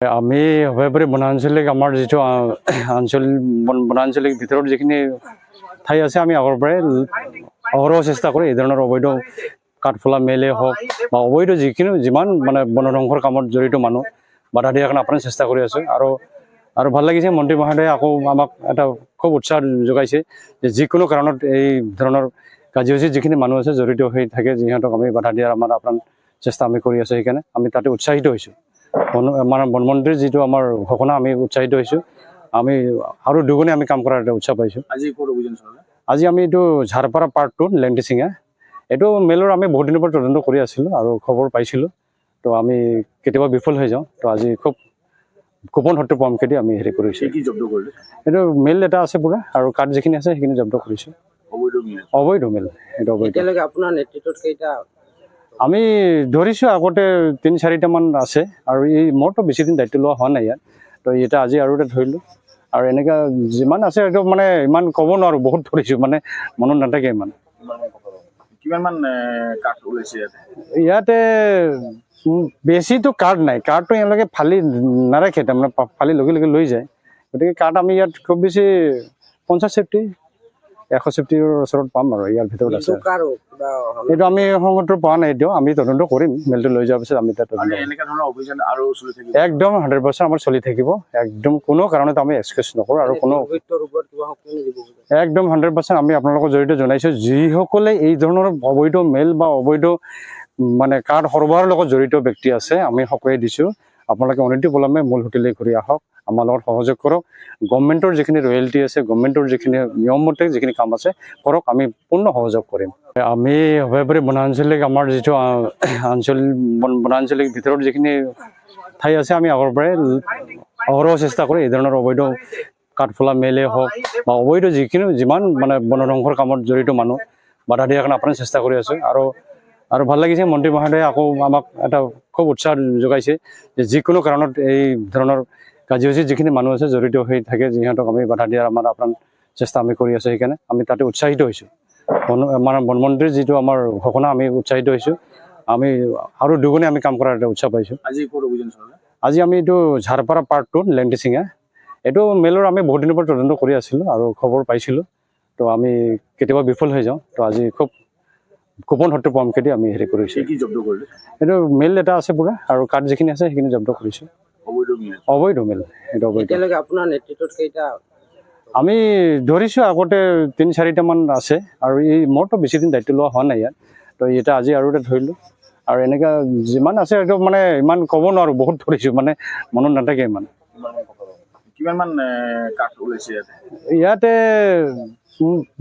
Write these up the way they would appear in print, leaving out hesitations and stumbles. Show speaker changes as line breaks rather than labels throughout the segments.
আমি অভয়পুৰী বনাঞ্চলিক আমাৰ যিটো বনাঞ্চলিক ভিতৰত যিখিনি ঠাই আছে আমি আগৰ পৰাই অহৰহ চেষ্টা কৰোঁ এই ধৰণৰ অবৈধ কাঠফুলা মেলে হওক বা অবৈধ যিমান মানে বনধ্বংসৰ কামত জড়িত মানুহ বাধা দিয়াৰ কাৰণে আপোনাৰ চেষ্টা কৰি আছোঁ। আৰু ভাল লাগিছে মন্ত্ৰী মহোদয়ে আকৌ আমাক এটা খুব উৎসাহ যোগাইছে যে যিকোনো কাৰণত এই ধৰণৰ কাৰ্যসূচীত যিখিনি মানুহ আছে জড়িত হৈ থাকে যিহঁতক আমি বাধা দিয়াৰ আপোনাৰ চেষ্টা আমি কৰি আছোঁ। সেইকাৰণে আমি তাতে উৎসাহিত হৈছোঁ। মানে বনমন্ত্ৰীৰ যিটো আমাৰ ঘোষণা আমি উৎসাহিত হৈছোঁ। আমি আৰু দুগুণে আমি কাম কৰাৰ এটা উৎসাহ পাইছোঁ। আজি আমি এইটো ঝাৰপাৰা পাৰ্ট 2 লেংটিচিঙা এইটো মেলৰ আমি বহুত দিনৰ পৰা তদন্ত কৰি আছিলোঁ আৰু খবৰ পাইছিলোঁ। তো আমি কেতিয়াবা বিফল হৈ যাওঁ। তো আজি খুব গোপন সত্য প্ৰমাণকেদি আমি হেৰি কৰিছোঁ। এইটো মেল এটা আছে পুৰা আৰু কাঠ যিখিনি আছে সেইখিনি জব্দ কৰিছোঁ। অবৈধ মেল এইটো অবৈধ।
আপোনাৰ নেতৃত্বত কেইটা
আমি ধৰিছোঁ আগতে 3-4টামান আছে আৰু এই মোৰতো বেছি দিন দায়িত্ব লোৱা হোৱা নাই ইয়াত। তো এটা আজি আৰু এটা ধৰিলোঁ আৰু এনেকুৱা যিমান আছে এইটো মানে ইমান ক'ব নোৱাৰোঁ, বহুত ধৰিছোঁ মানে মনত নাথাকে ইমান।
কিমানমান কাঠ ওলাইছে
ইয়াতে বেছিতো কাঠ নাই, কাঠটো এওঁলোকে ফালি নাৰাখে, তাৰমানে ফালি লগে লগে লৈ যায়। গতিকে কাঠ আমি ইয়াত খুব বেছি 50 চেফটি 100 চেফটিৰ ওচৰত পাম আৰু ইয়াৰ ভিতৰত আছে। এইটো আমি সংগঠন পোৱা নাই, এতিয়াও আমি তদন্ত কৰিম। মেলটো লৈ যোৱাৰ পিছত আমি তাত একদম 100% আমাৰ চলি থাকিব। একদম কোনো কাৰণত আমি এক্সকিউজ নকৰোঁ আৰু কোনো একদম 100% আমি আপোনালোকক জড়িত জনাইছোঁ। যিসকলে এই ধৰণৰ অবৈধ মেল বা অবৈধ মানে কাঠ সৰবৰাহৰ লগত জড়িত ব্যক্তি আছে আমি সকলোৱে দিছোঁ। আপোনালোকে অনতিপলমে মূল হোটেলে ঘূৰি আহক, আমাৰ লগত সহযোগ কৰক। গভৰ্ণমেণ্টৰ যিখিনি ৰয়েলিটি আছে, গভৰ্ণমেণ্টৰ যিখিনি নিয়মমতে যিখিনি কাম আছে কৰক, আমি পূৰ্ণ সহযোগ কৰিম। আমি অভয়পুৰী বনাঞ্চলিক আমাৰ যিটো বনাঞ্চলিক ভিতৰত যিখিনি ঠাই আছে আমি আগৰ পৰাই অহৰহ চেষ্টা কৰোঁ এই ধৰণৰ অবৈধ কাঠফুলা মেলে হওক বা অবৈধ যিমান মানে বনধ্বংসৰ কামত জড়িত মানুহ বাধা দিয়াৰ কাৰণে আপোনাৰ চেষ্টা কৰি আছোঁ। আৰু ভাল লাগিছে মন্ত্ৰী মহোদয়ে আকৌ আমাক এটা খুব উৎসাহ যোগাইছে যে যিকোনো কাৰণত এই ধৰণৰ কাৰ্যসূচীত যিখিনি মানুহ আছে জড়িত হৈ থাকে যিহঁতক আমি বাধা দিয়াৰ আপোনাৰ চেষ্টা আমি কৰি আছোঁ। সেইকাৰণে আমি তাতে উৎসাহিত হৈছোঁ। মানে বনমন্ত্ৰীৰ যিটো আমাৰ ঘোষণা আমি উৎসাহিত হৈছোঁ। আমি আৰু দুগুণে আমি কাম কৰাৰ এটা উৎসাহ পাইছোঁ। আজি আমি এইটো ঝাৰপাৰা পাৰ্ট 2 লেংটিচিঙা এইটো মেলৰ আমি বহুত দিনৰ পৰা তদন্ত কৰি আছিলোঁ আৰু খবৰ পাইছিলোঁ। তো আমি কেতিয়াবা বিফল হৈ যাওঁ। তো আজি খুব গোপন সত্য প্ৰমাণকেদি আমি হেৰি কৰিছোঁ। এইটো মেল এটা আছে পুৰা আৰু কাঠ যিখিনি আছে সেইখিনি জব্দ কৰিছোঁ। অবৈধ মেল এইটো অবৈধ।
আপোনাৰ নেতৃত্বত কেইটা
আমি ধৰিছোঁ আগতে 3-4টামান আছে আৰু এই মোৰতো বেছি দিন দায়িত্ব লোৱা হোৱা নাই ইয়াত। তো এটা আজি আৰু এটা ধৰিলোঁ আৰু এনেকুৱা যিমান আছে এইটো মানে ইমান ক'ব নোৱাৰোঁ, বহুত ধৰিছোঁ মানে মনত নাথাকে ইমান।
কিমানমান কাঠ ওলাইছে
ইয়াতে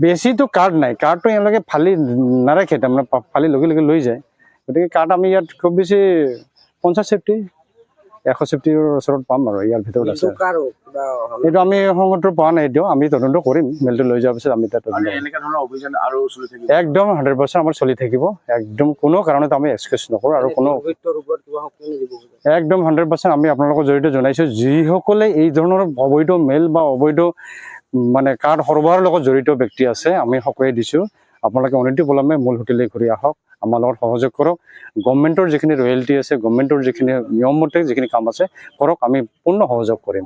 বেছিতো কাঠ নাই, কাঠটো এওঁলোকে ফালি নাৰাখে, তাৰমানে ফালি লগে লগে লৈ যায়। গতিকে কাঠ আমি ইয়াত খুব বেছি 50 চেফটি 100 চেফটিৰ ওচৰত পাম আৰু ইয়াৰ ভিতৰত আছে। এইটো আমি সংগঠন পোৱা নাই, এতিয়াও আমি তদন্ত কৰিম। মেলটো লৈ যোৱাৰ পিছত আমি তাত একদম 100% আমাৰ চলি থাকিব। একদম কোনো কাৰণত আমি এক্সকিউজ নকৰোঁ আৰু কোনো একদম 100% আমি আপোনালোকক জড়িত জনাইছোঁ। যিসকলে এই ধৰণৰ অবৈধ মেল বা অবৈধ মানে কাঠ সৰবৰাহৰ লগত জড়িত ব্যক্তি আছে আমি সকলোৱে দিছোঁ। আপোনালোকে অনতিপলমে মূল হোটেলে ঘূৰি আহক, আমাৰ লগত সহযোগ কৰক। গভৰ্ণমেণ্টৰ যিখিনি ৰয়েলিটি আছে, গভৰ্ণমেণ্টৰ যিখিনি নিয়মমতে যিখিনি কাম আছে কৰক, আমি পূৰ্ণ সহযোগ কৰিম।